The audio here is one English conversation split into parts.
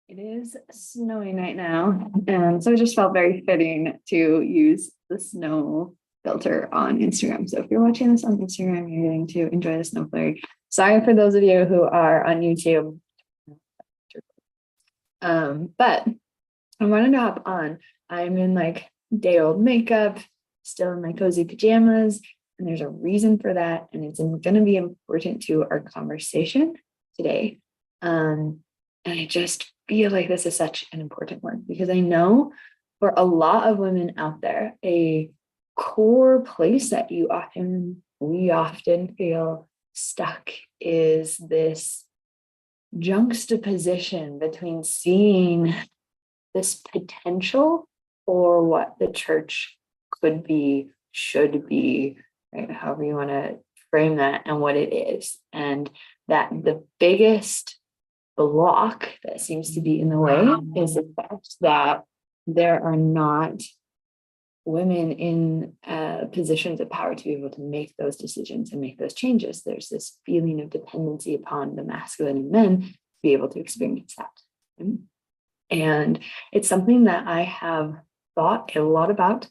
It is snowing right now, and so it just felt very fitting to use the snow filter on Instagram. So if you're watching this on Instagram, you're getting to enjoy the snow flurry. Sorry for those of you who are on YouTube. But I wanted to hop on. I'm in like day old makeup, still in my cozy pajamas, and there's a reason for that. And it's going to be important to our conversation today. And I just feel like this is such an important one because I know for a lot of women out there, a core place that we often feel stuck is this juxtaposition between seeing this potential for what the church could be, should be, right? However you want to frame that, and what it is. And that the biggest block that seems to be in the way is the fact that there are not women in positions of power to be able to make those decisions and make those changes. There's this feeling of dependency upon the masculine in men to be able to experience that. And it's something that I have thought a lot about.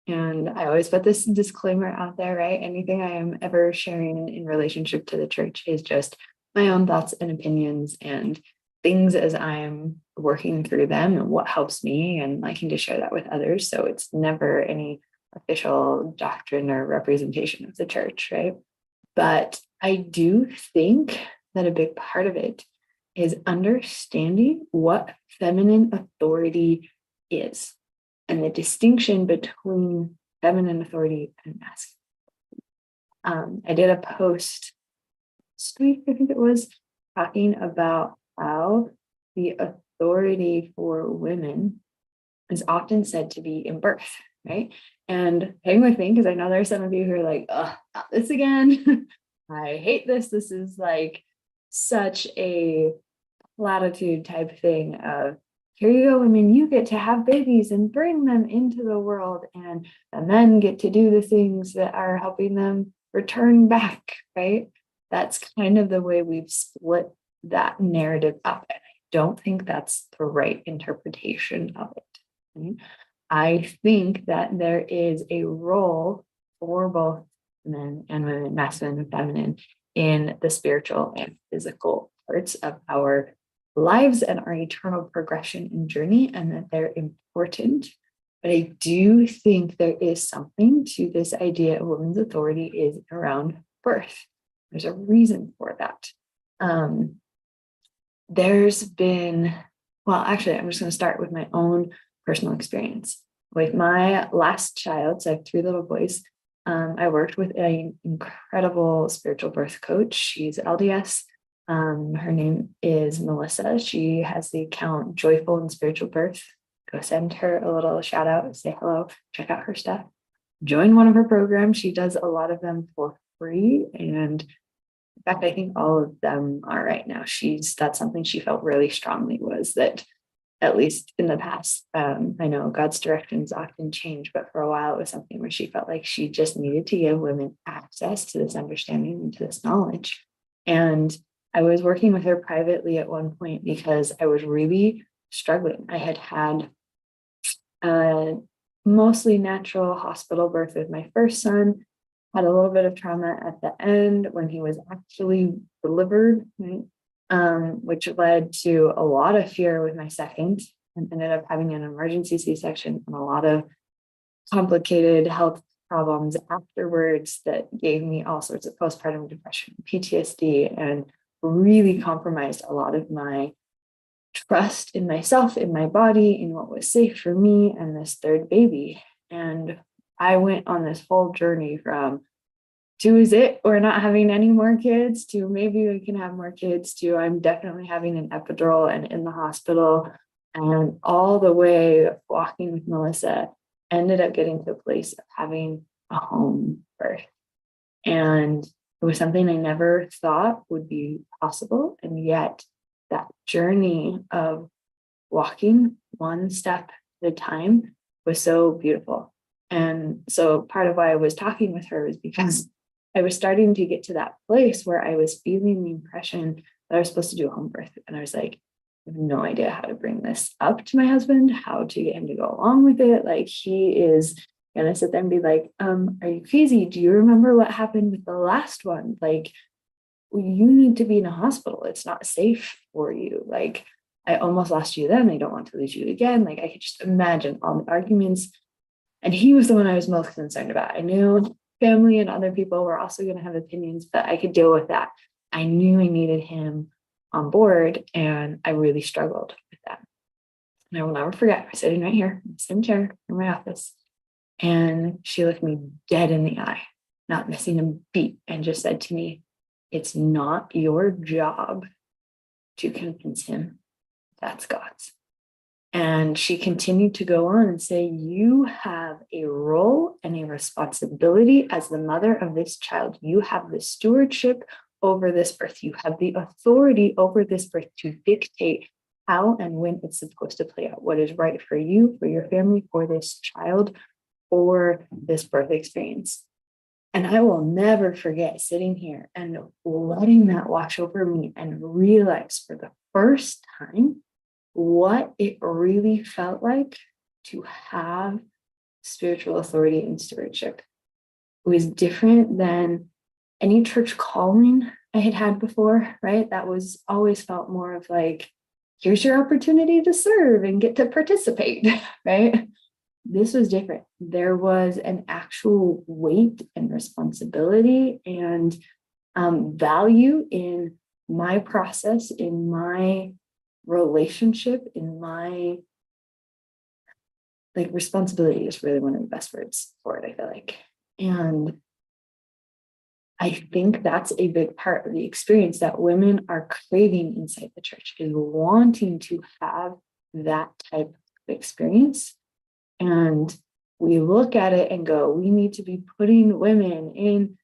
And I always put this disclaimer out there, right? Anything I am ever sharing in relationship to the church is just my own thoughts and opinions and things as I'm working through them and what helps me and liking to share that with others. So it's never any official doctrine or representation of the church, right? But I do think that a big part of it is understanding what feminine authority is and the distinction between feminine authority and masculine. I did a post last week, I think it was, talking about how the authority for women is often said to be in birth, right? And hang with me, because I know there are some of you who are like, oh, not this again. I hate this. This is like such a platitude type thing of, here you go, women, you get to have babies and bring them into the world, and the men get to do the things that are helping them return back, right? That's kind of the way we've split that narrative up. And I don't think that's the right interpretation of it. Right? I think that there is a role for both men and women, masculine and feminine, in the spiritual and physical parts of our lives and our eternal progression and journey, and that they're important. But I do think there is something to this idea of women's authority is around birth. There's a reason for that. There's been, well, actually, I'm just going to start with my own personal experience. With my last child, so I have 3 little boys, I worked with an incredible spiritual birth coach. She's LDS. Her name is Melissa. She has the account Joyful and Spiritual Birth. Go send her a little shout out, say hello, check out her stuff. Join one of her programs. She does a lot of them for free. And in fact, I think all of them are right now. That's something she felt really strongly, was that, at least in the past, I know God's directions often change, but for a while it was something where she felt like she just needed to give women access to this understanding and to this knowledge. And I was working with her privately at one point because I was really struggling. I had had a mostly natural hospital birth with my first son, had a little bit of trauma at the end when he was actually delivered, right? Which led to a lot of fear with my second, and ended up having an emergency C-section and a lot of complicated health problems afterwards that gave me all sorts of postpartum depression, PTSD, and really compromised a lot of my trust in myself, in my body, in what was safe for me and this third baby. And I went on this whole journey from, to is it or not having any more kids, to maybe we can have more kids, to I'm definitely having an epidural and in the hospital, and all the way walking with Melissa, ended up getting to a place of having a home birth. And it was something I never thought would be possible. And yet that journey of walking one step at a time was so beautiful. And so part of why I was talking with her was because I was starting to get to that place where I was feeling the impression that I was supposed to do a home birth. And I was like, I have no idea how to bring this up to my husband, how to get him to go along with it. Like, he is gonna sit there and be like, are you crazy? Do you remember what happened with the last one? Like, you need to be in a hospital. It's not safe for you. Like, I almost lost you then. I don't want to lose you again. Like, I could just imagine all the arguments. And he was the one I was most concerned about. I knew family and other people were also going to have opinions, but I could deal with that. I knew I needed him on board, and I really struggled with that. And I will never forget, I was sitting right here in the same chair in my office, and she looked me dead in the eye, not missing a beat, and just said to me, "It's not your job to convince him. That's God's." And she continued to go on and say, "You have a role and a responsibility as the mother of this child. You have the stewardship over this birth. You have the authority over this birth to dictate how and when it's supposed to play out, what is right for you, for your family, for this child, or this birth experience." And I will never forget sitting here and letting that wash over me and realize for the first time what it really felt like to have spiritual authority and stewardship. It was different than any church calling I had had before, right? That was always felt more of like, here's your opportunity to serve and get to participate, right? This was different. There was an actual weight and responsibility and value in my process, in my relationship, in my like responsibility is really one of the best words for it, I feel like. And I think that's a big part of the experience that women are craving inside the church, is wanting to have that type of experience. And we look at it and go, we need to be putting women in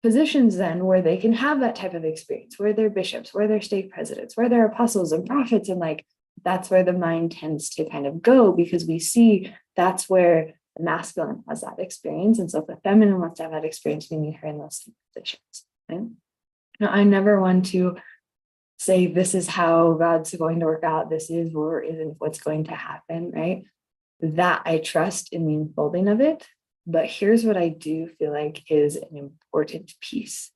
positions then where they can have that type of experience, where they're bishops, where they're stake presidents, where they're apostles and prophets. And like, that's where the mind tends to kind of go, because we see that's where the masculine has that experience. And so if the feminine wants to have that experience, we need her in those positions. Right? Now, I never want to say this is how God's going to work out, this is or isn't what's going to happen, right? That I trust in the unfolding of it. But here's what I do feel like is an important piece.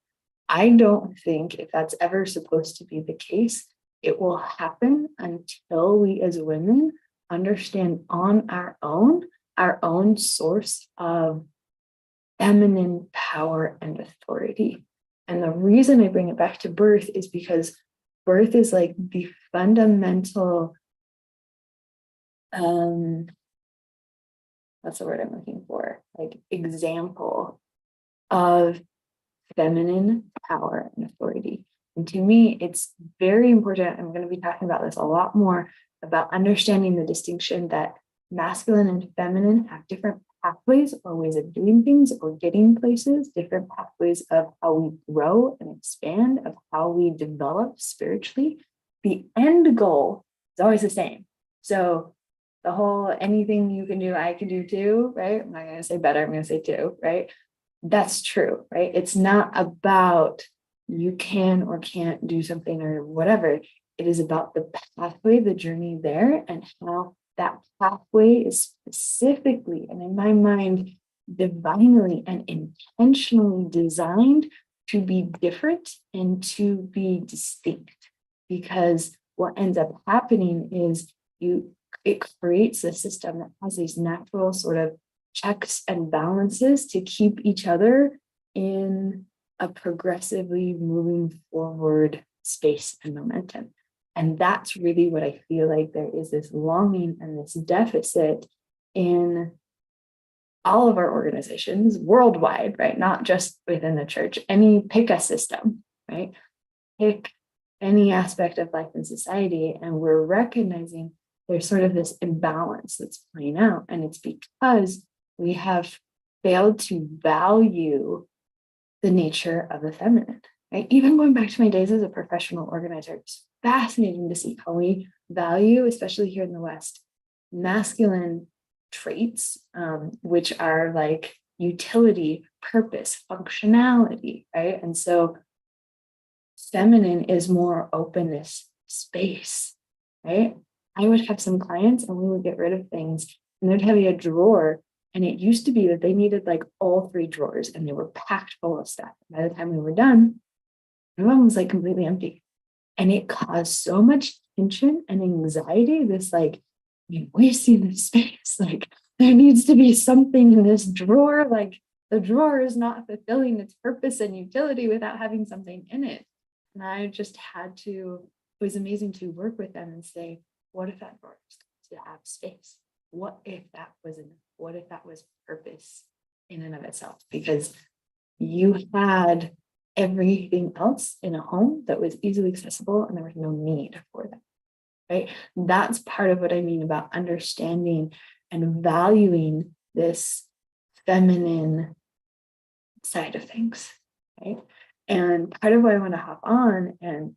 I don't think if that's ever supposed to be the case, it will happen until we as women understand on our own source of feminine power and authority. And the reason I bring it back to birth is because birth is like the fundamental, that's the word I'm looking for, like example of feminine power and authority. And to me, it's very important. I'm going to be talking about this a lot more, about understanding the distinction that masculine and feminine have different pathways or ways of doing things or getting places, different pathways of how we grow and expand, of how we develop spiritually. The end goal is always the same. So the whole anything you can do, I can do too, right? I'm not going to say better, I'm going to say too, right? That's true, right? It's not about you can or can't do something or whatever. It is about the pathway, the journey there, and how that pathway is specifically, and in my mind, divinely and intentionally designed to be different and to be distinct. Because what ends up happening is it creates a system that has these natural sort of checks and balances to keep each other in a progressively moving forward space and momentum. And that's really what I feel like there is this longing and this deficit in all of our organizations worldwide, right? Not just within the church. Pick a system, right? Pick any aspect of life and society, and we're recognizing there's sort of this imbalance that's playing out. And it's because we have failed to value the nature of the feminine, right? Even going back to my days as a professional organizer, it's fascinating to see how we value, especially here in the West, masculine traits, which are like utility, purpose, functionality, right? And so feminine is more openness, space, right? I would have some clients and we would get rid of things and there'd have a drawer. And it used to be that they needed like all 3 drawers and they were packed full of stuff. By the time we were done, my room was like completely empty. And it caused so much tension and anxiety. This like, you're wasting this space. Like there needs to be something in this drawer. Like the drawer is not fulfilling its purpose and utility without having something in it. And I just had to, it was amazing to work with them and say, what if that drawer was to have space? What if that was enough? What if that was purpose in and of itself? Because you had everything else in a home that was easily accessible and there was no need for that, right? That's part of what I mean about understanding and valuing this feminine side of things, right? And part of why I want to hop on and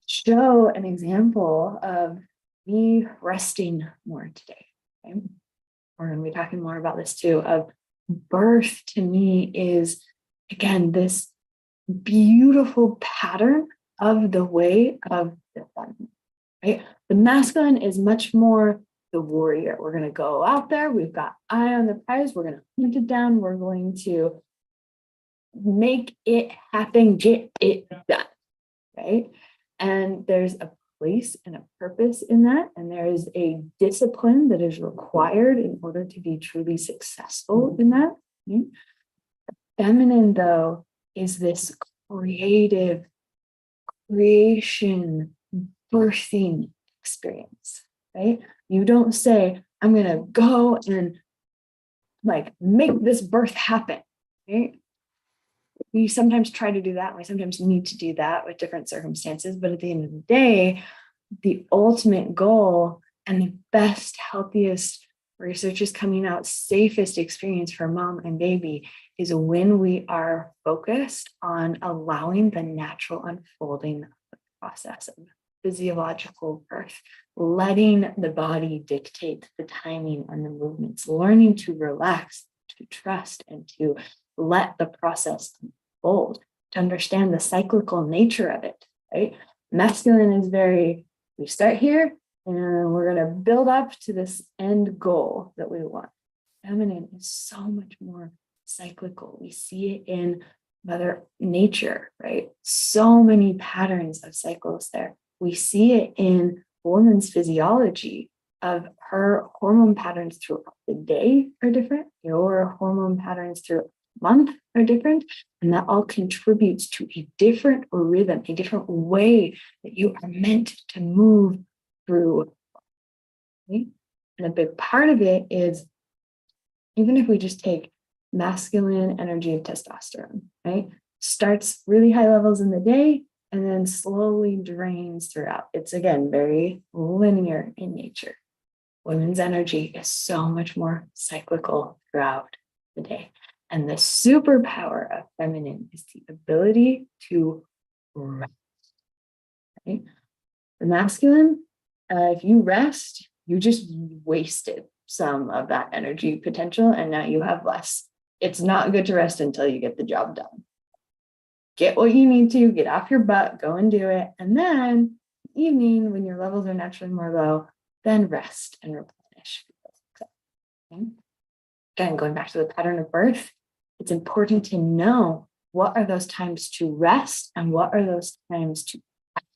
show an example of me resting more today, okay? We're going to be talking more about this too, of birth to me is, again, this beautiful pattern of the way of the feminine, right? The masculine is much more the warrior. We're going to go out there. We've got eye on the prize. We're going to hunt it down. We're going to make it happen, get it done, right? And there's a place and a purpose in that. And there is a discipline that is required in order to be truly successful in that. Right? Feminine, though, is this creative creation, birthing experience, right? You don't say, I'm going to go and like make this birth happen, right? We sometimes try to do that. We sometimes need to do that with different circumstances. But at the end of the day, the ultimate goal and the best, healthiest research is coming out, safest experience for mom and baby is when we are focused on allowing the natural unfolding of the process of physiological birth, letting the body dictate the timing and the movements, learning to relax, to trust, and to let the process unfold, to understand the cyclical nature of it, right? Masculine is very, we start here and we're going to build up to this end goal that we want. Feminine is so much more cyclical. We see it in Mother Nature, right? So many patterns of cycles there. We see it in woman's physiology of her hormone patterns throughout the day are different. Your hormone patterns through month are different, and that all contributes to a different rhythm, a different way that you are meant to move through. Right? And a big part of it is, even if we just take masculine energy of testosterone, right? Starts really high levels in the day and then slowly drains throughout. It's again very linear in nature. Women's energy is so much more cyclical throughout the day. And the superpower of feminine is the ability to rest. Right? The masculine, if you rest, you just wasted some of that energy potential and now you have less. It's not good to rest until you get the job done. Get what you need to, get off your butt, go and do it. And then evening, when your levels are naturally more low, then rest and replenish. Okay? Again, going back to the pattern of birth, it's important to know what are those times to rest and what are those times to act,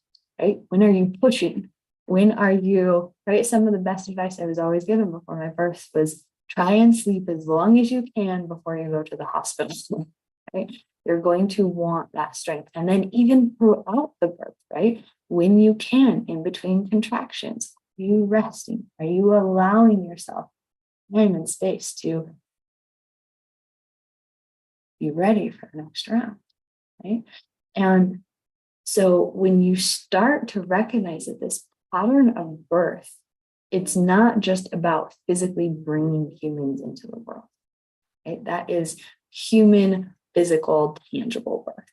right? When are you pushing? When are you, right? Some of the best advice I was always given before my birth was try and sleep as long as you can before you go to the hospital, right? You're going to want that strength. And then even throughout the birth, right? When you can, in between contractions, are you resting? Are you allowing yourself time and space to be ready for the next round, right? And so when you start to recognize that this pattern of birth, it's not just about physically bringing humans into the world, right? That is human, physical, tangible birth.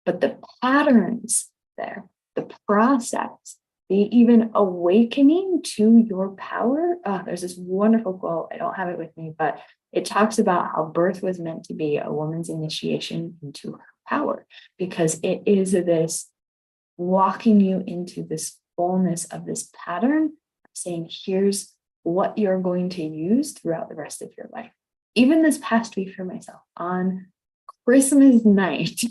But the patterns there, the process, the even awakening to your power. There's this wonderful quote. I don't have it with me, but it talks about how birth was meant to be a woman's initiation into her power, because it is this walking you into this fullness of this pattern, saying, here's what you're going to use throughout the rest of your life. Even this past week for myself, on Christmas night,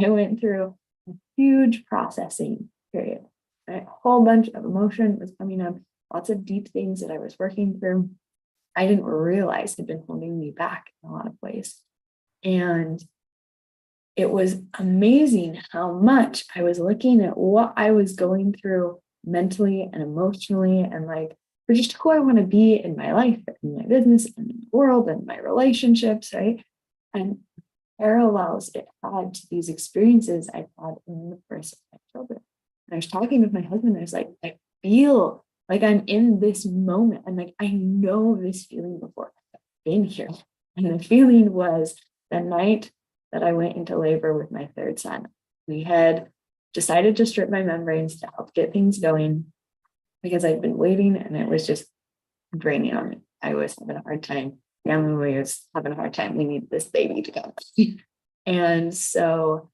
I went through a huge processing period. A whole bunch of emotion was coming up, lots of deep things that I was working through. I didn't realize had been holding me back in a lot of ways. And it was amazing how much I was looking at what I was going through mentally and emotionally, and like, for just who I want to be in my life, in my business, and in the world, and my relationships, right? And parallels it had to these experiences I've had in the birth of my children. And I was talking with my husband, I was like, I feel like I'm in this moment. And like, I know this feeling before. I've been here. And the feeling was the night that I went into labor with my third son. We had decided to strip my membranes to help get things going because I'd been waiting and it was just draining on me. I was having a hard time. Family was having a hard time. We need this baby to go. And so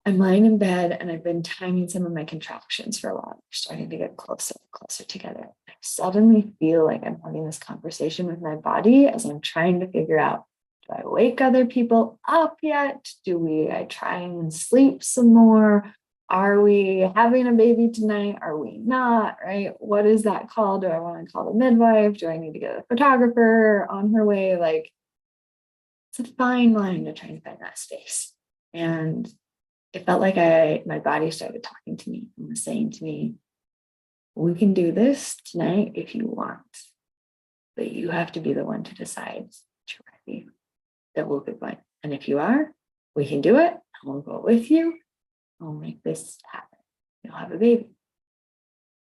I'm lying in bed and I've been timing some of my contractions for a while. They're starting to get closer and closer together. I suddenly feel like I'm having this conversation with my body as I'm trying to figure out, do I wake other people up yet? I try and sleep some more? Are we having a baby tonight? Are we not? Right? What is that called? Do I want to call the midwife? Do I need to get a photographer on her way? Like, it's a fine line to try and find that space. And it felt like my body started talking to me and was saying to me, we can do this tonight if you want, but you have to be the one to decide that you're ready, that we'll be going. And if you are, we can do it. And we'll go with you. We'll make this happen. You'll have a baby.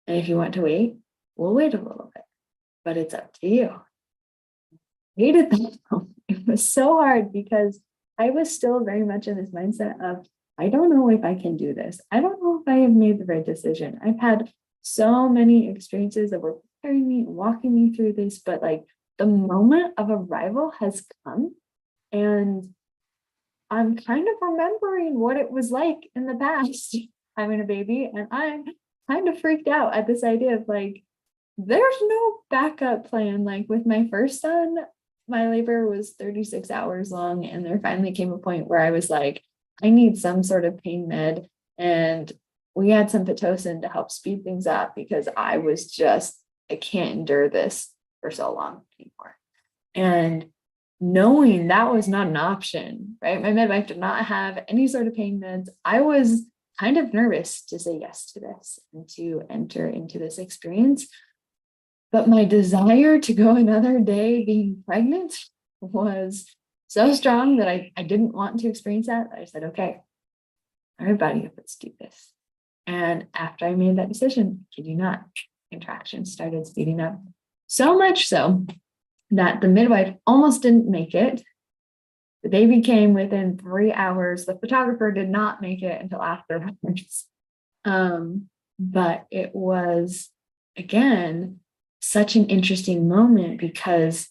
And if you want to wait, we'll wait a little bit, but it's up to you. I hated that moment. It was so hard because I was still very much in this mindset of, I don't know if I can do this. I don't know if I have made the right decision. I've had so many experiences that were preparing me, walking me through this, but like the moment of arrival has come and I'm kind of remembering what it was like in the past having a baby. And I'm kind of freaked out at this idea of like, there's no backup plan. Like with my first son, my labor was 36 hours long. And there finally came a point where I was like, I need some sort of pain med. And we had some Pitocin to help speed things up because I can't endure this for so long anymore. And knowing that was not an option, right? My midwife did not have any sort of pain meds. I was kind of nervous to say yes to this and to enter into this experience. But my desire to go another day being pregnant was so strong that I didn't want to experience that. I said, okay, all right, body, let's do this. And after I made that decision, kid you not, contractions started speeding up. So much so that the midwife almost didn't make it. The baby came within 3 hours. The photographer did not make it until afterwards. But it was, again, such an interesting moment because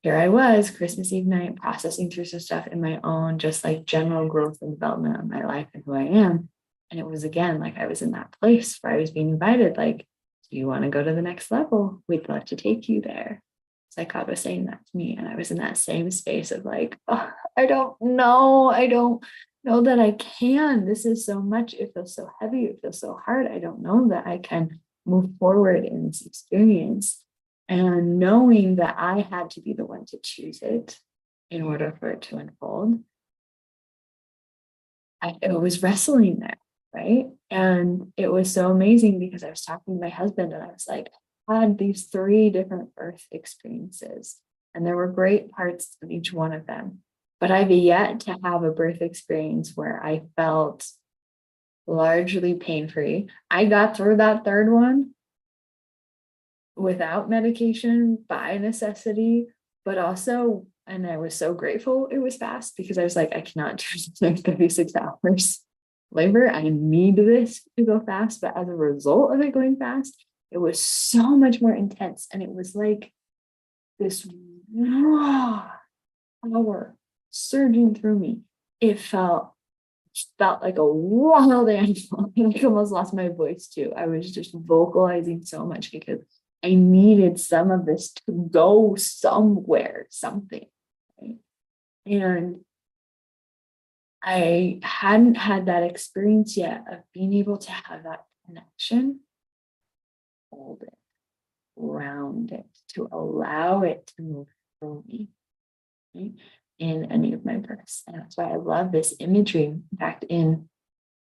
here I was, Christmas Eve night, processing through some stuff in my own, just like general growth and development of my life and who I am. And it was, again, like I was in that place where I was being invited, like, do you want to go to the next level? We'd love to take you there. It's like God was saying that to me. And I was in that same space of like, oh, I don't know. I don't know that I can. This is so much. It feels so heavy. It feels so hard. I don't know that I can move forward in this experience. And knowing that I had to be the one to choose it in order for it to unfold, I was wrestling there, right? And it was so amazing because I was talking to my husband and I was like, I had these 3 different birth experiences, and there were great parts of each one of them. But I've yet to have a birth experience where I felt largely pain-free. I got through that third one without medication by necessity, but also, and I was so grateful it was fast because I was like, I cannot do like 36 hours labor. I need this to go fast. But as a result of it going fast, it was so much more intense. And it was like this raw power surging through me. It felt felt like a wild animal. I almost lost my voice too. I was just vocalizing so much because I needed some of this to go somewhere, something. Right? And I hadn't had that experience yet of being able to have that connection, hold it, ground it, to allow it to move through me, right, in any of my births. And that's why I love this imagery. In fact, in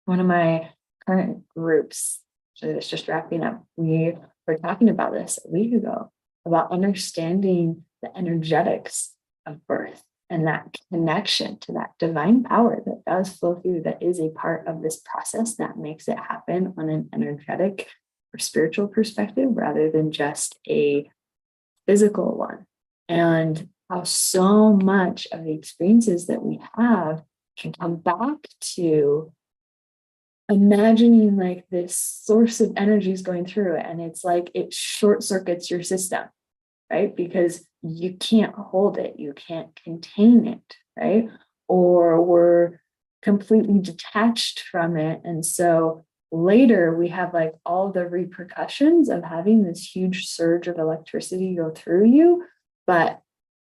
one of my current groups, so it's just wrapping up, we were talking about this a week ago, about understanding the energetics of birth and that connection to that divine power that does flow through, that is a part of this process that makes it happen on an energetic or spiritual perspective rather than just a physical one. And how so much of the experiences that we have can come back to imagining like this source of energy is going through it. And it's like it short circuits your system, right? Because you can't hold it, you can't contain it, right? Or we're completely detached from it. And so later we have like all the repercussions of having this huge surge of electricity go through you, but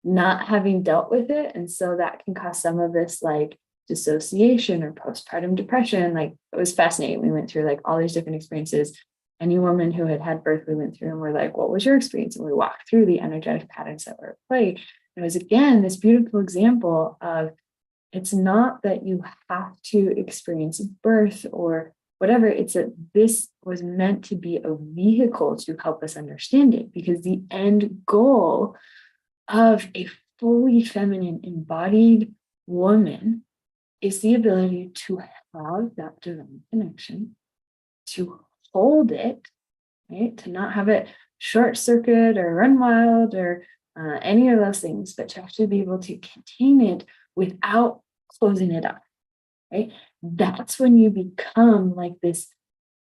not having dealt with it. And so that can cause some of this like dissociation or postpartum depression. Like it was fascinating. We went through like all these different experiences. Any woman who had had birth, we went through and we're like, what was your experience? And we walked through the energetic patterns that were at play. And it was again this beautiful example of it's not that you have to experience birth or whatever, it's that this was meant to be a vehicle to help us understand it, because the end goal of a fully feminine embodied woman is the ability to have that divine connection, to hold it, right? To not have it short circuit or run wild or any of those things, but to actually be able to contain it without closing it up, right? That's when you become like this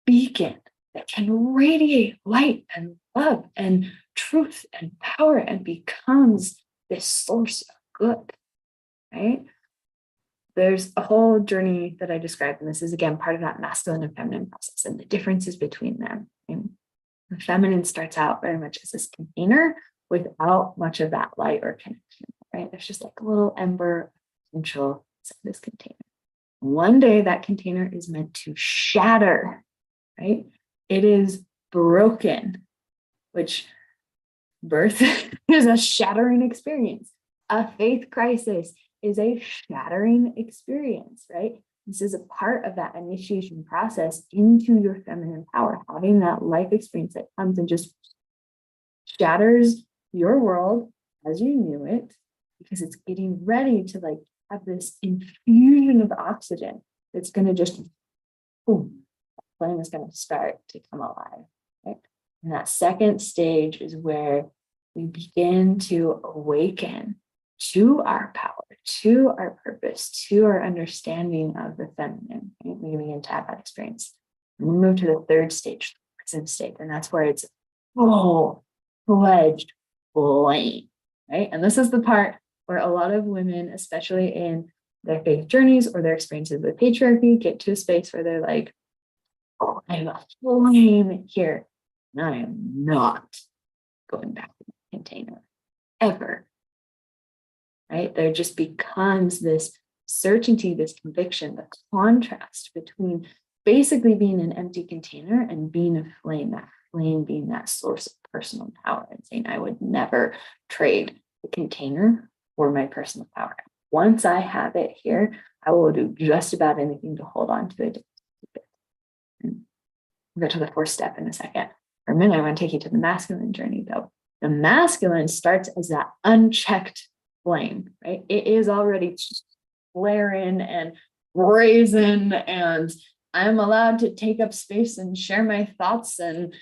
beacon that can radiate light and love and truth and power and becomes this source of good, right? There's a whole journey that I described, and this is again part of that masculine and feminine process and the differences between them. And the feminine starts out very much as this container without much of that light or connection, right? There's just like a little ember of potential inside this container. One day that container is meant to shatter, right? It is broken, which birth is a shattering experience. A faith crisis is a shattering experience, right? This is a part of that initiation process into your feminine power, having that life experience that comes and just shatters your world as you knew it, because it's getting ready to like have this infusion of oxygen that's going to just, boom, flame is going to start to come alive, right? And that second stage is where we begin to awaken to our power, to our purpose, to our understanding of the feminine. Right? We begin to have that experience. And we move to the third stage, the present state, and that's where it's full-fledged flame, right? And this is the part where a lot of women, especially in their faith journeys or their experiences with patriarchy, get to a space where they're like, oh, I have a flame here, and I am not going back to the container ever. Right? There just becomes this certainty, this conviction, the contrast between basically being an empty container and being a flame, that flame being that source of personal power, and saying, I would never trade the container for my personal power. Once I have it here, I will do just about anything to hold on to it. And we'll get to the fourth step in a second. For a minute, I want to take you to the masculine journey, though. The masculine starts as that unchecked flame, right? It is already flaring and brazen, and I'm allowed to take up space and share my thoughts and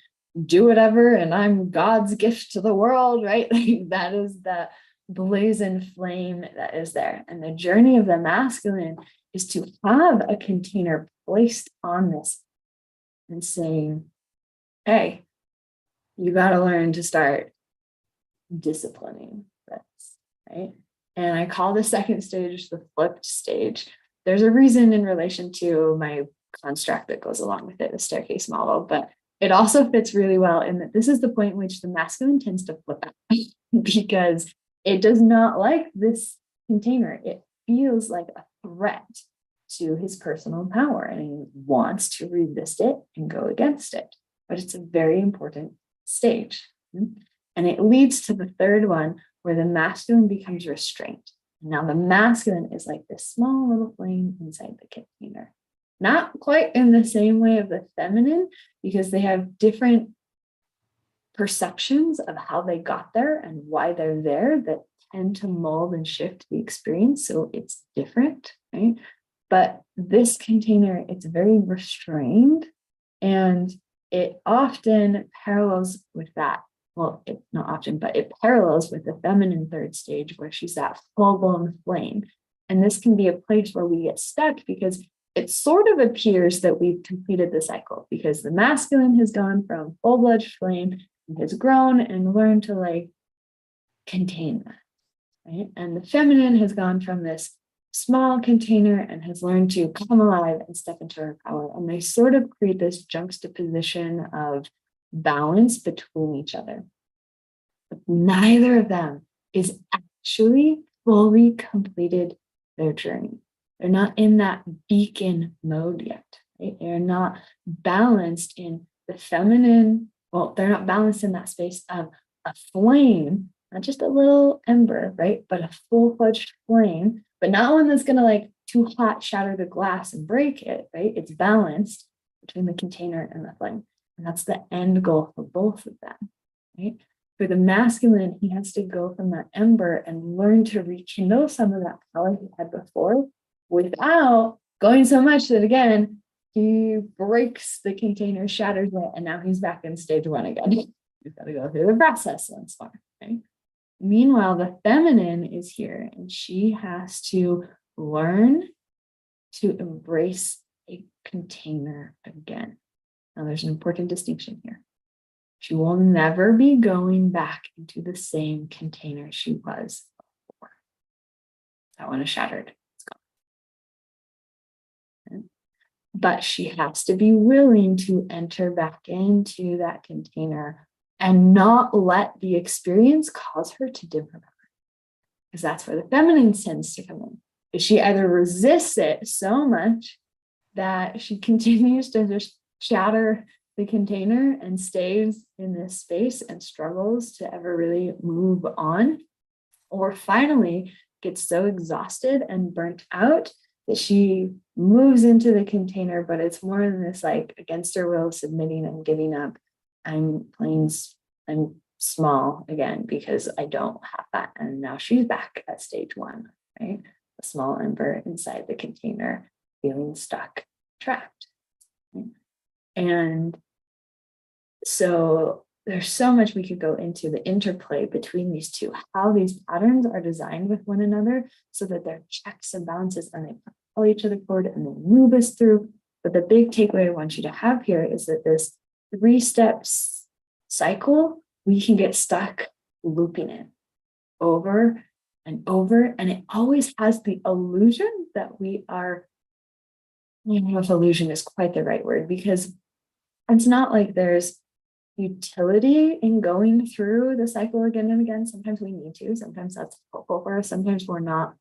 do whatever, and I'm God's gift to the world, right? Like that is the blazing flame that is there. And the journey of the masculine is to have a container placed on this and saying, hey, you got to learn to start disciplining this, right? And I call the second stage the flipped stage, there's a reason in relation to my construct that goes along with it, the staircase model, but it also fits really well in that this is the point in which the masculine tends to flip out because it does not like this container. It feels like a threat to his personal power and he wants to resist it and go against it. But it's a very important stage. And it leads to the third one where the masculine becomes restrained. Now the masculine is like this small little flame inside the container. Not quite in the same way of the feminine, because they have different perceptions of how they got there and why they're there that tend to mold and shift the experience. So it's different, right? But this container, it's very restrained and it often parallels with that. Well, it not often, but it parallels with the feminine third stage where she's that full-blown flame. And this can be a place where we get stuck because it sort of appears that we've completed the cycle because the masculine has gone from full-blooded flame and has grown and learned to like contain that, right? And the feminine has gone from this small container and has learned to come alive and step into her power. And they sort of create this juxtaposition of balance between each other. But neither of them is actually fully completed their journey. They're not in that beacon mode yet, right? They're not balanced in the feminine. Well, they're not balanced in that space of a flame, not just a little ember, right? But a full-fledged flame, but not one that's going to like too hot shatter the glass and break it, right? It's balanced between the container and the flame. And that's the end goal for both of them, right? For the masculine, he has to go from that ember and learn to rekindle some of that power he had before without going so much that, again, he breaks the container, shatters it, and now he's back in stage one again. He's got to go through the process once more, right? Meanwhile, the feminine is here, and she has to learn to embrace a container again. Now, there's an important distinction here. She will never be going back into the same container she was before. That one is shattered. It's gone. Okay. But she has to be willing to enter back into that container and not let the experience cause her to dim her power. Because that's where the feminine tends to come in. If she either resists it so much that she continues to just shatter the container and stays in this space and struggles to ever really move on, or finally gets so exhausted and burnt out that she moves into the container, but it's more than this like against her will, submitting and giving up. I'm small again because I don't have that. And now she's back at stage one, right? A small ember inside the container, feeling stuck, trapped. Right? And so there's so much we could go into the interplay between these two, how these patterns are designed with one another so that they're checks and balances and they pull each other forward and they move us through. But the big takeaway I want you to have here is that this 3-step cycle, we can get stuck looping it over and over. And it always has the illusion that we are, I don't know if illusion is quite the right word, because it's not like there's utility in going through the cycle again and again. Sometimes we need to, sometimes that's helpful for us. Sometimes we're not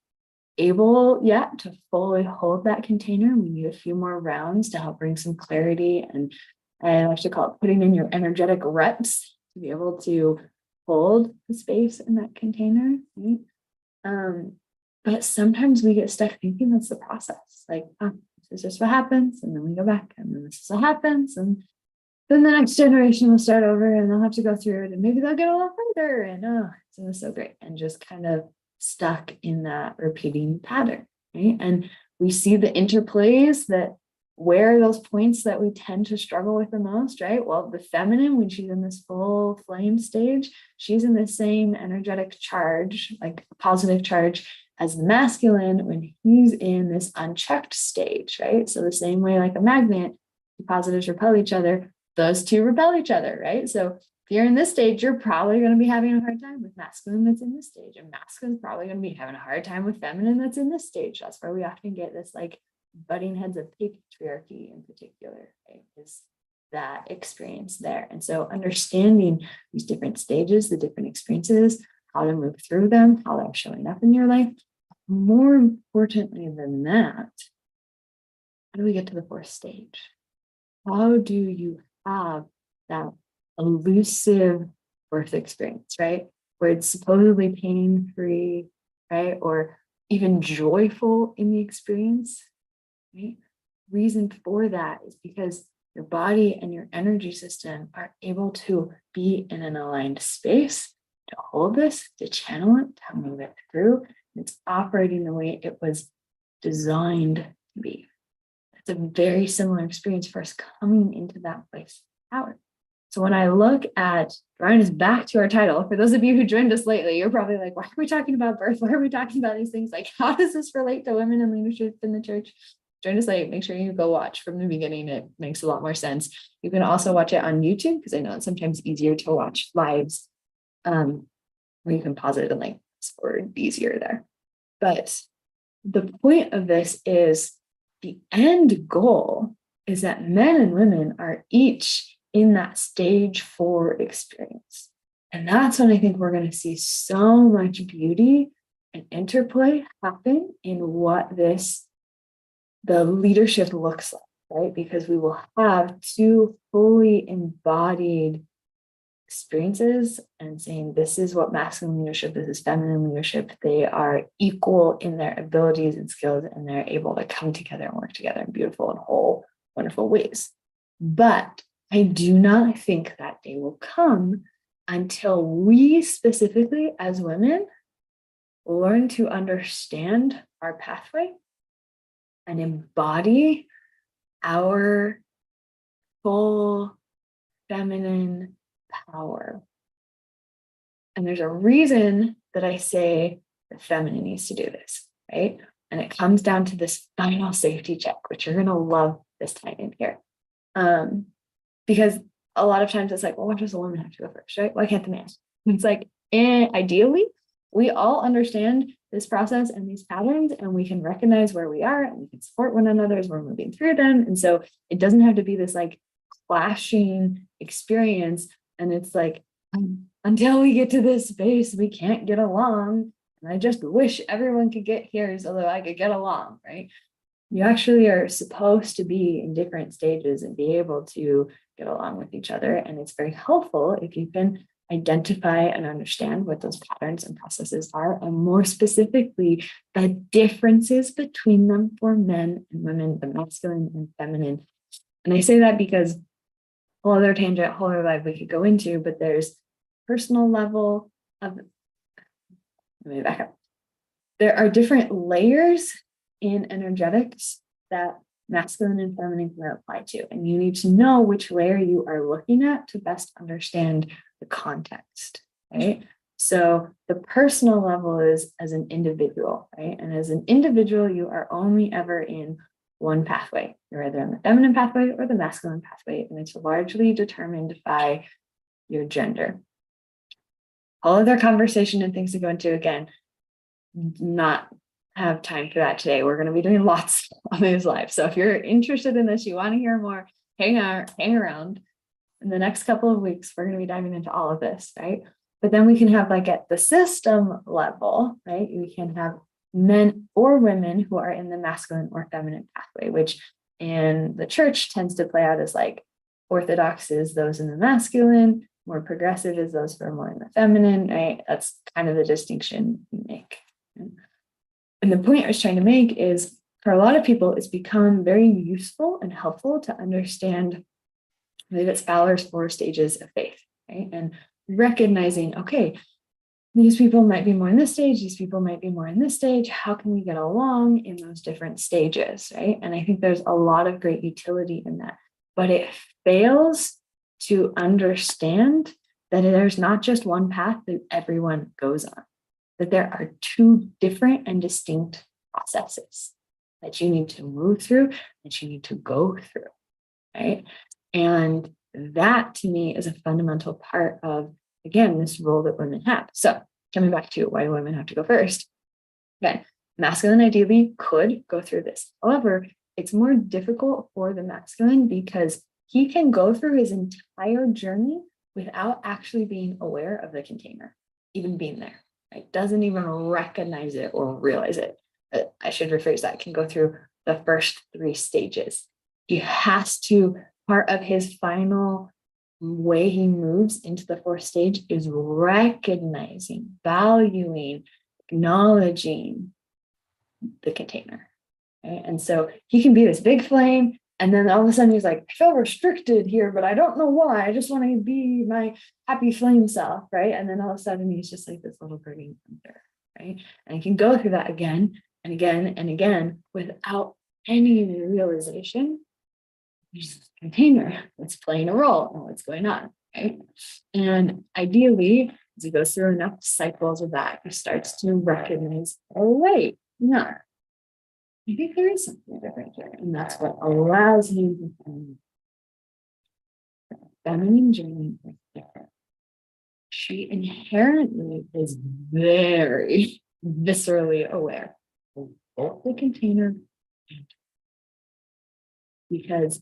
able yet to fully hold that container. We need a few more rounds to help bring some clarity. And I like to call it putting in your energetic reps to be able to hold the space in that container. Right? But sometimes we get stuck thinking that's the process. Like, this is just what happens. And then we go back and then this is what happens. And then the next generation will start over and they'll have to go through it and maybe they'll get a little further and it's so great, and just kind of stuck in that repeating pattern, right? And we see the interplays that where those points that we tend to struggle with the most, right? Well, the feminine, when she's in this full flame stage, she's in the same energetic charge, like a positive charge, as the masculine when he's in this unchecked stage, right? So the same way like a magnet, the positives repel each other, those two repel each other, right? So if you're in this stage, you're probably going to be having a hard time with masculine that's in this stage, and masculine's probably going to be having a hard time with feminine that's in this stage. That's where we often get this like butting heads of patriarchy in particular, right? Is that experience there. And so understanding these different stages, the different experiences, how to move through them, how they're showing up in your life. More importantly than that, how do we get to the fourth stage? How do you have that elusive birth experience, right? Where it's supposedly pain-free, right? Or even joyful in the experience, right? Reason for that is because your body and your energy system are able to be in an aligned space to hold this, to channel it, to move it through. It's operating the way it was designed to be. It's a very similar experience for us coming into that place of power. So when I look at, drawing us back to our title, for those of you who joined us lately, you're probably like, why are we talking about birth? Why are we talking about these things? Like, how does this relate to women in leadership in the church? Join us late, make sure you go watch from the beginning. It makes a lot more sense. You can also watch it on YouTube, because I know it's sometimes easier to watch lives, where you can pause it and like forward easier there. But the point of this is the end goal is that men and women are each in that stage 4 experience. And that's when I think we're going to see so much beauty and interplay happen in what the leadership looks like, right? Because we will have 2 fully embodied experiences and saying, this is what masculine leadership, this is feminine leadership. They are equal in their abilities and skills, and they're able to come together and work together in beautiful and whole, wonderful ways. But I do not think that day will come until we specifically as women learn to understand our pathway and embody our full feminine power. And there's a reason that I say the feminine needs to do this, right? And it comes down to this final safety check, which you're going to love this time in here. Because a lot of times it's like, well, why does the woman have to go first, right? Why can't the man? And it's like, ideally, we all understand this process and these patterns, and we can recognize where we are, and we can support one another as we're moving through them. And so it doesn't have to be this like clashing experience. And it's like, until we get to this space, we can't get along. And I just wish everyone could get here so that I could get along, right? You actually are supposed to be in different stages and be able to get along with each other. And it's very helpful if you can identify and understand what those patterns and processes are, and more specifically, the differences between them for men and women, the masculine and feminine. And I say that because whole other tangent, whole other life we could go into, but there's personal level of, let me back up. There are different layers in energetics that masculine and feminine can apply to. And you need to know which layer you are looking at to best understand the context, right? So the personal level is as an individual, right? And as an individual, you are only ever in one pathway. You're either on the feminine pathway or the masculine pathway, and it's largely determined by your gender. All other conversation and things to go into, again, not have time for that today. We're going to be doing lots on these lives. So if you're interested in this, you want to hear more, hang around. In the next couple of weeks, we're going to be diving into all of this, right? But then we can have, like, at the system level, right? We can have men or women who are in the masculine or feminine pathway, which in the church tends to play out as like orthodox is those in the masculine, more progressive is those who are more in the feminine, right? That's kind of the distinction we make. And the point I was trying to make is, for a lot of people, it's become very useful and helpful to understand, I believe it's Fowler's 4 stages of faith, right? And recognizing, okay, these people might be more in this stage, these people might be more in this stage. How can we get along in those different stages, right? And I think there's a lot of great utility in that, but it fails to understand that there's not just one path that everyone goes on, that there are 2 different and distinct processes that you need to move through, that you need to go through, right? And that to me is a fundamental part of, again, this role that women have. So coming back to why women have to go first. Again, masculine ideally could go through this. However, it's more difficult for the masculine because he can go through his entire journey without actually being aware of the container, even being there. Right? Doesn't even recognize it or realize it. I should rephrase that. Can go through the first 3 stages. He has to, part of his final way he moves into the 4th stage is recognizing, valuing, acknowledging the container. Right? And so he can be this big flame, and then all of a sudden he's like, I feel restricted here, but I don't know why. I just want to be my happy flame self, right? And then all of a sudden he's just like this little burning thunder, right? And he can go through that again and again and again without any realization. He's a container that's playing a role in what's going on, right? And ideally, as he goes through enough cycles of that, he starts to recognize, oh, wait, no, I think there is something different here. And that's what allows him to find the feminine journey is different. She inherently is very viscerally aware of both the container and because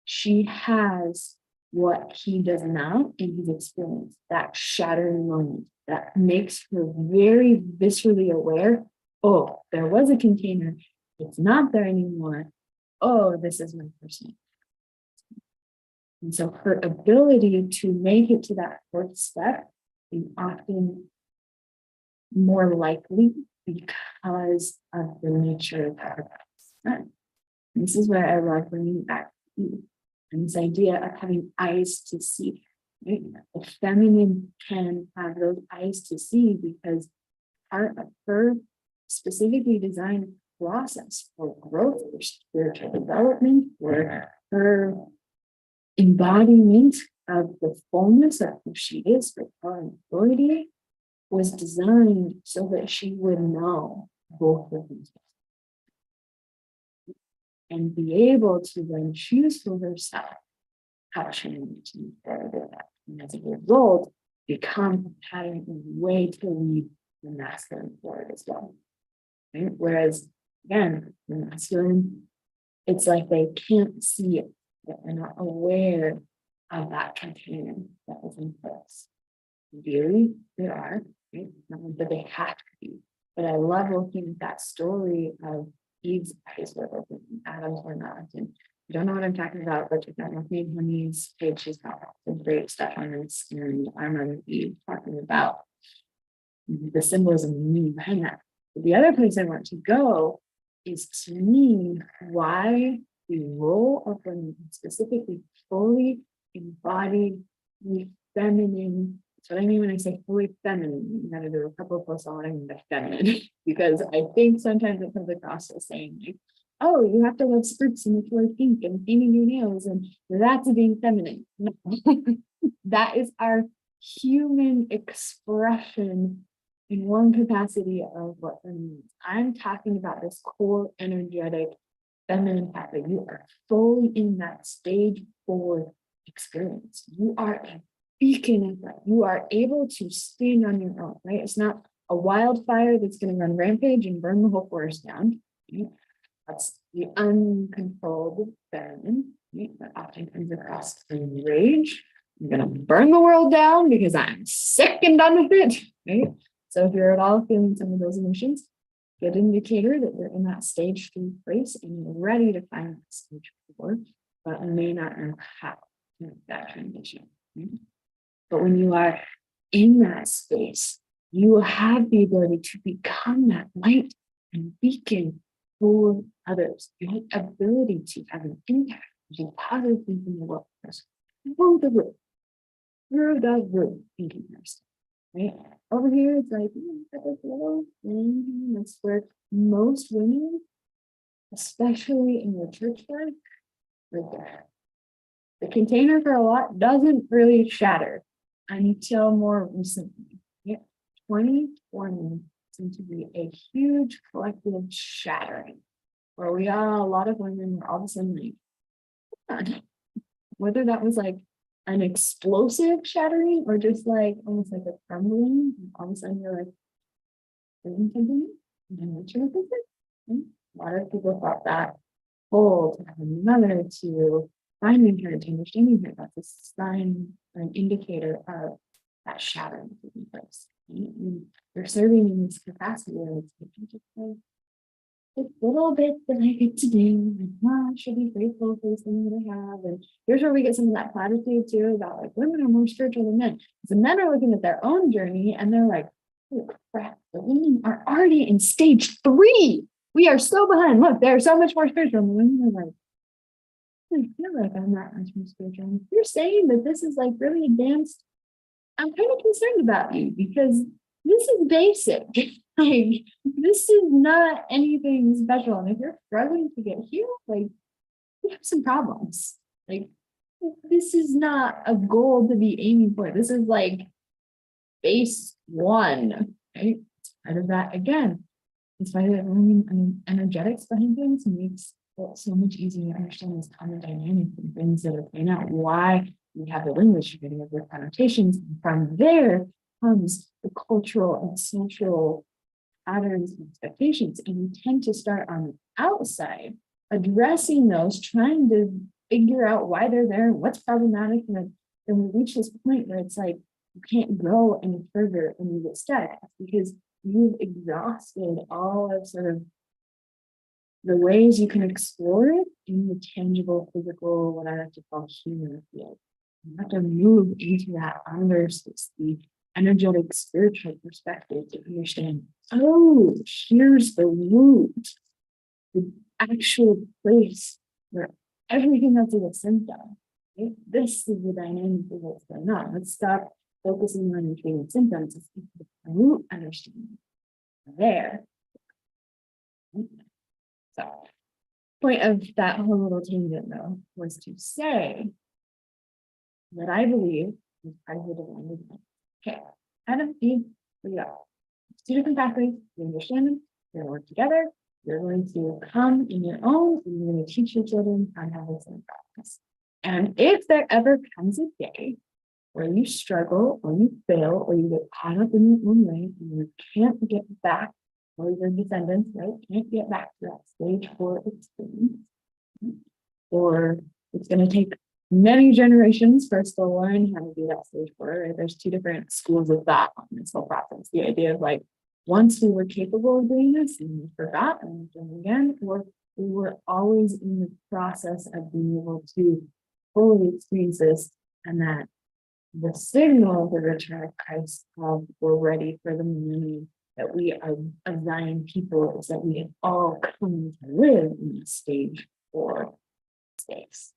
she has what he does not in his experience, that shattering moment that makes her very viscerally aware. Oh, there was a container. It's not there anymore. Oh, this is my person. And so her ability to make it to that 4th step is often more likely because of the nature of her son. This is where I love bringing back and this idea of having eyes to see. Right? The feminine can have those eyes to see because part of her specifically designed process for growth, for spiritual development, for her embodiment of the fullness of who she is, for power and authority, was designed so that she would know both of these and be able to then choose for herself how she needs to move forward with that. And as a result, become a pattern and way to lead the masculine forward as well. Right? Whereas, again, the masculine, it's like they can't see it. They're not aware of that container that is in place. Really, there are, right? Not that they have to be. But I love looking at that story of Eve's eyes were open, Adam's were not. And you don't know what I'm talking about, but check out Anthony Honey's page. She's got some great stuff on this. And I remember Eve talking about the symbolism and meaning behind that. But the other place I want to go is to me why the role of women, specifically fully embodied, feminine. That's what I mean when I say fully feminine. You gotta do a couple of posts on what I mean by feminine, because I think sometimes it comes across as saying, like, oh, you have to love skirts and color pink and painting your nails, and that's being feminine. No. That is our human expression in one capacity of what feminine means. I'm talking about this core energetic feminine path that you are fully in that stage 4 experience. You are a beacon of light. You are able to stand on your own, right? It's not a wildfire that's going to run rampage and burn the whole forest down. Right? That's the uncontrolled feminine, right? That often comes across in rage. I'm going to burn the world down because I'm sick and done with it, right? So if you're at all feeling some of those emotions, good indicator that you're in that stage 3 place and you're ready to find that stage 4, but may not know how to make that transition. Right? But when you are in that space, you will have the ability to become that light and beacon for others. You have the ability to have an impact, do positive things in the world. Through the roof, thinking yourself. Right? Over here, it's like, this little thing. That's where most women, especially in the church life, right there. The container for a lot doesn't really shatter until more recently. Yeah. 2020 seemed to be a huge collective shattering where we are a lot of women were all of a sudden like, whether that was like an explosive shattering or just like almost like a crumbling. And all of a sudden you're like, doing something, and then what you think it? A lot of people thought that whole to have a mother to finding her, to understanding her, that's a sign or an indicator of that shattering taking place. Right? And you're serving in this capacity where it's like, just like this little bit that I get to do, and I should be grateful for this thing that I have. And here's where we get some of that platitude too about like women are more spiritual than men. The men are looking at their own journey and they're like, oh crap, the women are already in stage 3. We are so behind. Look, they're so much more spiritual. And the women are like, I feel like I'm not much more spiritual. And if you're saying that this is like really advanced, I'm kind of concerned about you because this is basic. Like, this is not anything special. And if you're struggling to get here, like, you have some problems. Like, this is not a goal to be aiming for. This is like base 1, right? It's part of that again. It's why that learning energetics behind things makes it so much easier to understand this common dynamic and things that are playing out. Why we have the language getting of the connotations. And from there comes the cultural and social patterns and expectations. And we tend to start on the outside, addressing those, trying to figure out why they're there, what's problematic. And then we reach this point where it's like, you can't go any further and you get stuck because you've exhausted all of sort of the ways you can explore it in the tangible, physical, what I like to call human field. You have to move into that under the energetic, spiritual perspective to understand, oh, here's the root, the actual place where everything that's in a symptom. Right? This is the dynamic of what's going on. Let's stop focusing on and treating symptoms. Let's get the root understanding there. So, point of that whole little tangent, though, was to say that I believe is part of the divine design. Okay, Adam, Eve, we go. Two different pathways. You understand them. You're going to work together. You're going to come in your own, and you're going to teach your children how to have this in practice. And if there ever comes a day where you struggle or you fail or you get caught up in your own way and you can't get back, or your descendants, right, can't get back to that stage 4 experience, or it's going to take many generations for us to learn how to do that stage 4. Right? There's 2 different schools of thought on this whole process. The idea of like, once we were capable of doing this and we forgot and we're doing it again, or we were always in the process of being able to fully experience this, and that the signal of the return of Christ of we're ready for the millennium, that we are a Zion people, is that we have all come to live in this stage 4 space,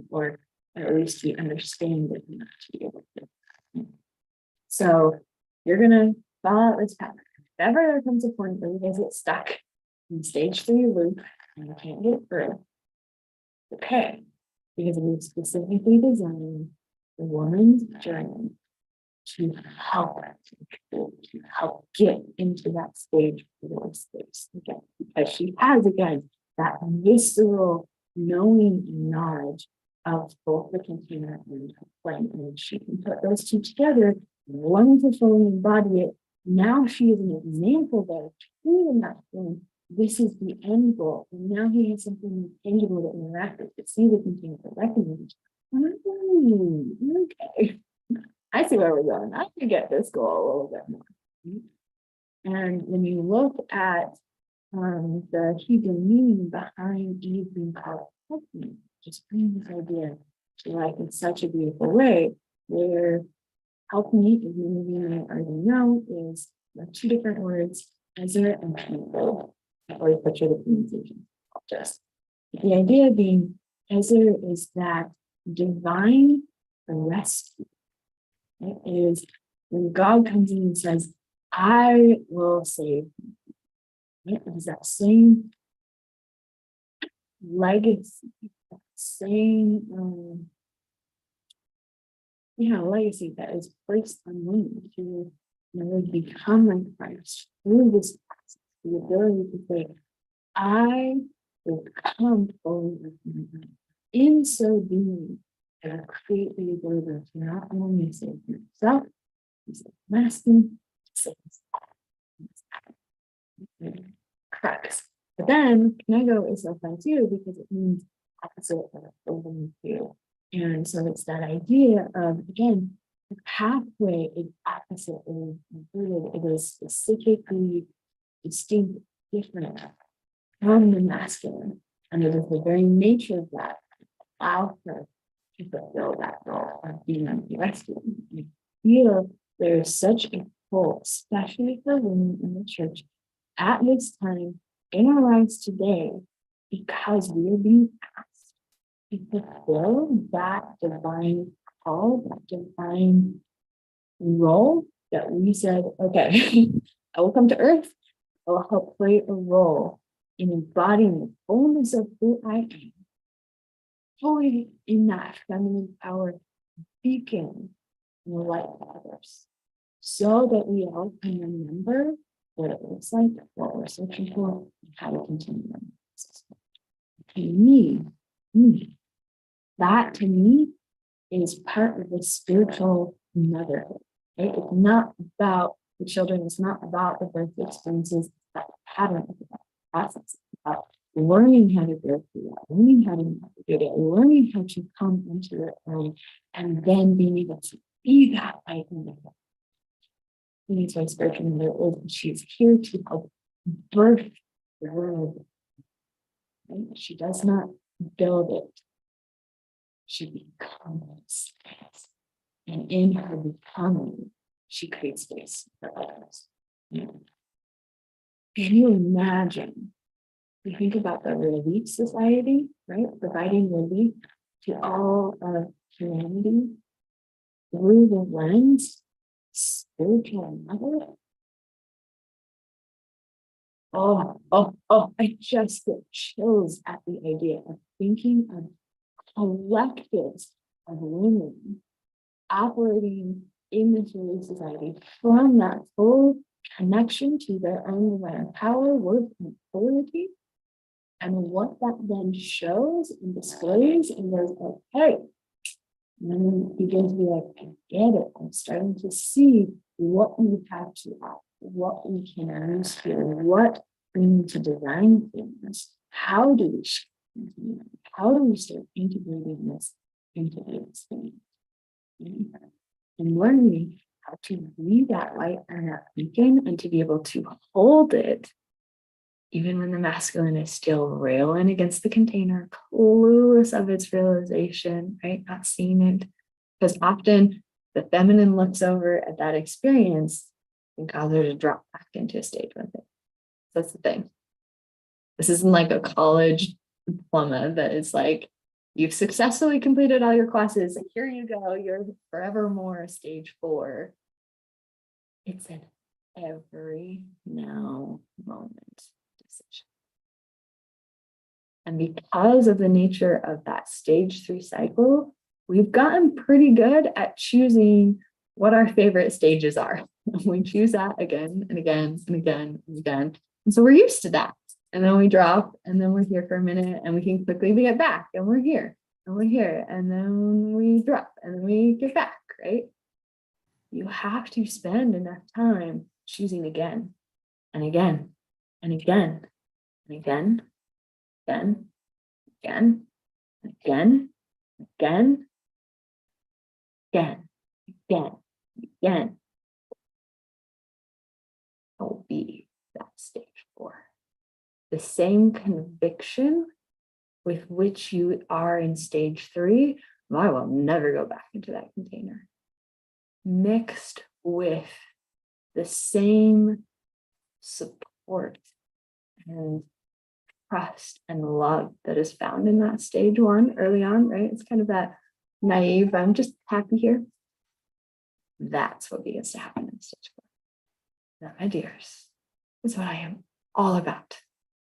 or at least we understand it enough to be able to. So you're gonna follow out this pattern. If ever there comes a point where you guys get stuck in stage 3 loop and you can't get through, okay, because we've specifically designed the woman's journey to help get into that stage 4 space again, because she has again that visceral knowing and knowledge of both the container and the flame, and she can put those 2 together, one to fully embody it. Now she is an example there to the masculine. This is the end goal, and now he has something tangible to interact with, to see the container, to recognize. Okay, I see where we're going. I can get this goal a little bit more. And when you look at the Hebrew meaning behind Eve being called helpmeet, just bring this idea to life in such a beautiful way, where helpmeet, as many of you already know, is 2 different words, Ezra and people, or put the pronunciation. Just the idea being, Ezra is that divine rescue. It is when God comes in and says, I will save you. It is that same legacy, that same legacy that is placed on women to become like Christ through this process, the ability to say, I will come forward with my life. In so doing, create the ability to not only save yourself, save masculine, save correct. But then Kinago is so fun too because it means opposite of holding you. And so it's that idea of, again, the pathway is opposite of included. It is specifically distinct, different from the masculine. And it is the very nature of that allow her to fulfill that role of being the masculine. I feel there is such a pull, especially for women in the church at this time in our lives today, because we are being asked to fulfill that divine call, that divine role that we said, okay, I will come to earth, I will help play a role in embodying the fullness of who I am, fully in that feminine power beacon in the light of others, so that we all can remember what it looks like, what we're searching for, and how to continue on. To me, that to me is part of the spiritual motherhood. Right? It's not about the children, it's not about the birth experiences, it's about the pattern, it's about the process, it's about learning how to go through that, learning how to navigate it, learning how to come into your own, and then being able to be that light in the world. That's why spiritual mother is, she's here to help birth the world. Right? She does not build it. She becomes it. And in her becoming, she creates space for others. Yeah. Can you imagine? We think about the Relief Society, right? Providing relief to all of humanity through the lens spiritual mother. I just get chills at the idea of thinking of collectives of women operating in this Relief Society from that full connection to their own divine power, worth, and authority. And what that then shows and displays and goes, okay. And then you begin to be like, I get it. I'm starting to see what we have to offer, what we can use here, what we need to design things. How do we continue? How do we start integrating this into the experience? And learning how to be that light and that beacon and to be able to hold it even when the masculine is still railing against the container, clueless of its realization, right? Not seeing it. Because often the feminine looks over at that experience and causes her to drop back into a stage with it. That's the thing. This isn't like a college diploma that is like, you've successfully completed all your classes. And here you go. You're forevermore stage 4. It's an every now moment decision. And because of the nature of that stage 3 cycle, we've gotten pretty good at choosing what our favorite stages are. We choose that again and again and again and again. And so we're used to that. And then we drop, and then we're here for a minute, and we can quickly get back, and we're here, and we're here, and then we drop, and then we get back, right? You have to spend enough time choosing again and again and again and again, again, again, again, again, again, again, again. I'll be that stage 4. The same conviction with which you are in stage 3, I will never go back into that container. Mixed with the same support and trust and love that is found in that stage 1 early on, right? It's kind of that naive, I'm just happy here. That's what begins to happen in stage 4. Now, my dears, is what I am all about.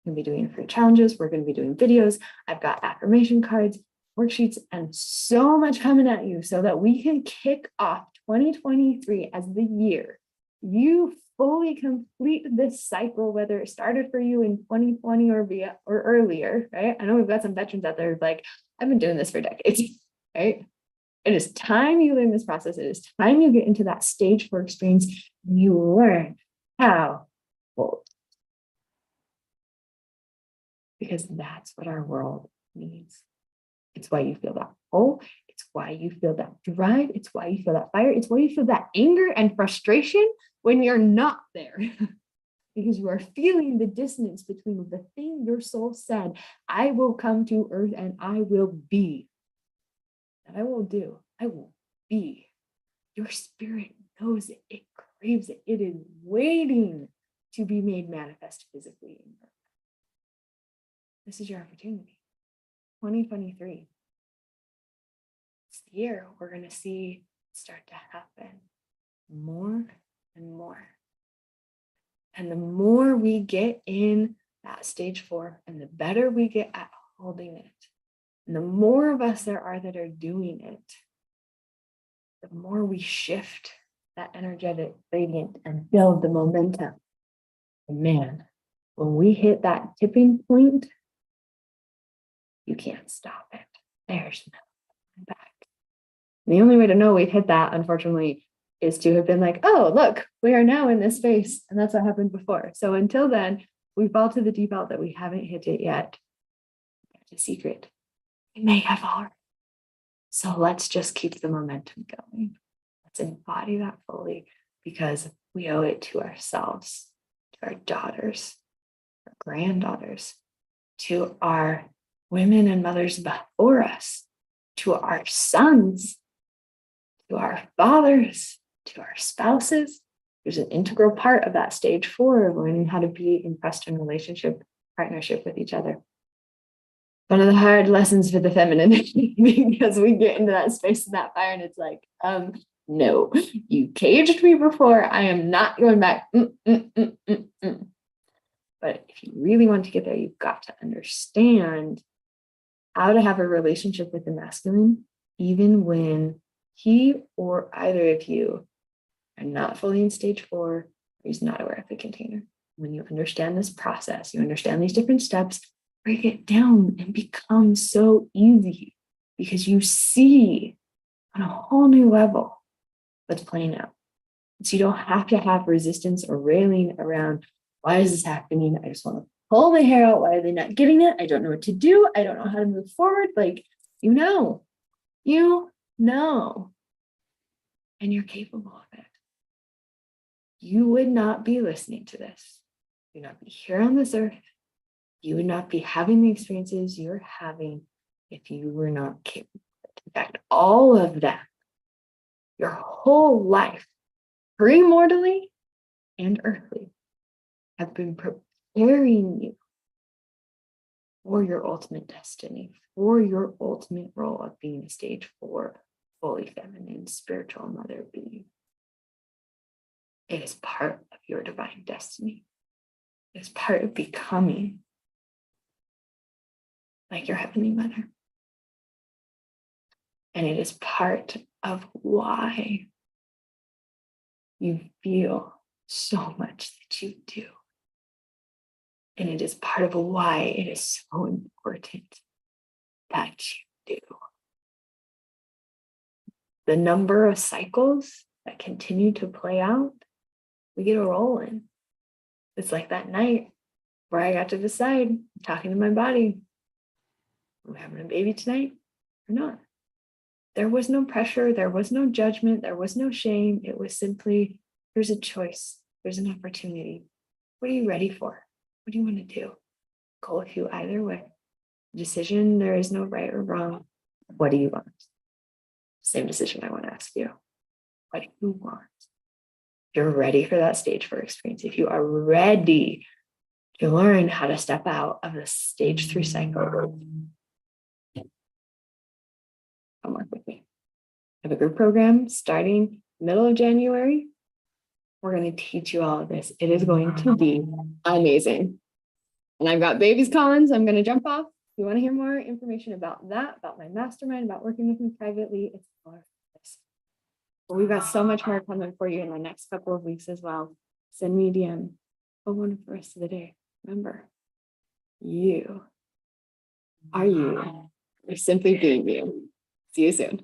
I'm going to be doing free challenges. We're going to be doing videos. I've got affirmation cards, worksheets, and so much coming at you so that we can kick off 2023 as the year you fully complete this cycle, whether it started for you in 2020 or earlier, right? I know we've got some veterans out there like, I've been doing this for decades, right? It is time you learn this process. It is time you get into that stage 4 experience and you learn how. Well, because that's what our world needs. It's why you feel that pull. It's why you feel that drive. It's why you feel that fire. It's why you feel that anger and frustration when you're not there. Because you are feeling the dissonance between the thing your soul said, I will come to earth and I will be. And I will do. I will be. Your spirit knows it. It craves it. It is waiting to be made manifest physically in earth. This is your opportunity. 2023. It's the year we're going to see start to happen more and more. And the more we get in that stage 4 and the better we get at holding it, and the more of us there are that are doing it, the more we shift that energetic gradient and build the momentum. And man, when we hit that tipping point, you can't stop it. There's no going back. And the only way to know we've hit that, unfortunately, is to have been like, oh, look, we are now in this space. And that's what happened before. So until then, we fall to the default that we haven't hit it yet. It's a secret. We may have already. So let's just keep the momentum going. Let's embody that fully because we owe it to ourselves, to our daughters, our granddaughters, to our women and mothers before us, to our sons, to our fathers, to our spouses. There's an integral part of that stage 4 of learning how to be in trust and relationship, partnership with each other. One of the hard lessons for the feminine because we get into that space of that fire and it's like, no, you caged me before. I am not going back. But if you really want to get there, you've got to understand how to have a relationship with the masculine, even when he or either of you are not fully in stage 4, or he's not aware of the container. When you understand this process, you understand these different steps, break it down and become so easy because you see on a whole new level what's playing out. So you don't have to have resistance or railing around, why is this happening? I just want to pull the hair out. Why are they not getting it? I don't know what to do. I don't know how to move forward. Like, you know, and you're capable of it. You would not be listening to this. You would not be here on this earth. You would not be having the experiences you're having if you were not capable of it. In fact, all of that, your whole life, premortally and earthly, have been preparing you for your ultimate destiny, for your ultimate role of being a stage 4, fully feminine, spiritual mother being. It is part of your divine destiny. It is part of becoming like your heavenly mother. And it is part of why you feel so much that you do. And it is part of why it is so important that you do. The number of cycles that continue to play out, we get a roll in. It's like that night where I got to decide, talking to my body, are we having a baby tonight or not? There was no pressure. There was no judgment. There was no shame. It was simply, there's a choice. There's an opportunity. What are you ready for? What do you want to do? Go with you either way. Decision, there is no right or wrong. What do you want? Same decision I want to ask you. What do you want? You're ready for that stage 4 experience. If you are ready to learn how to step out of the stage 3 cycle, come work with me. I have a group program starting middle of January. We're going to teach you all of this. It is going to be amazing. And I've got babies calling, so I'm going to jump off. If you want to hear more information about that, about my mastermind, about working with me privately, it's all of this. But we've got so much more coming for you in the next couple of weeks as well. Send me a DM. Have one for the rest of the day. Remember, you are you. You're simply being you. See you soon.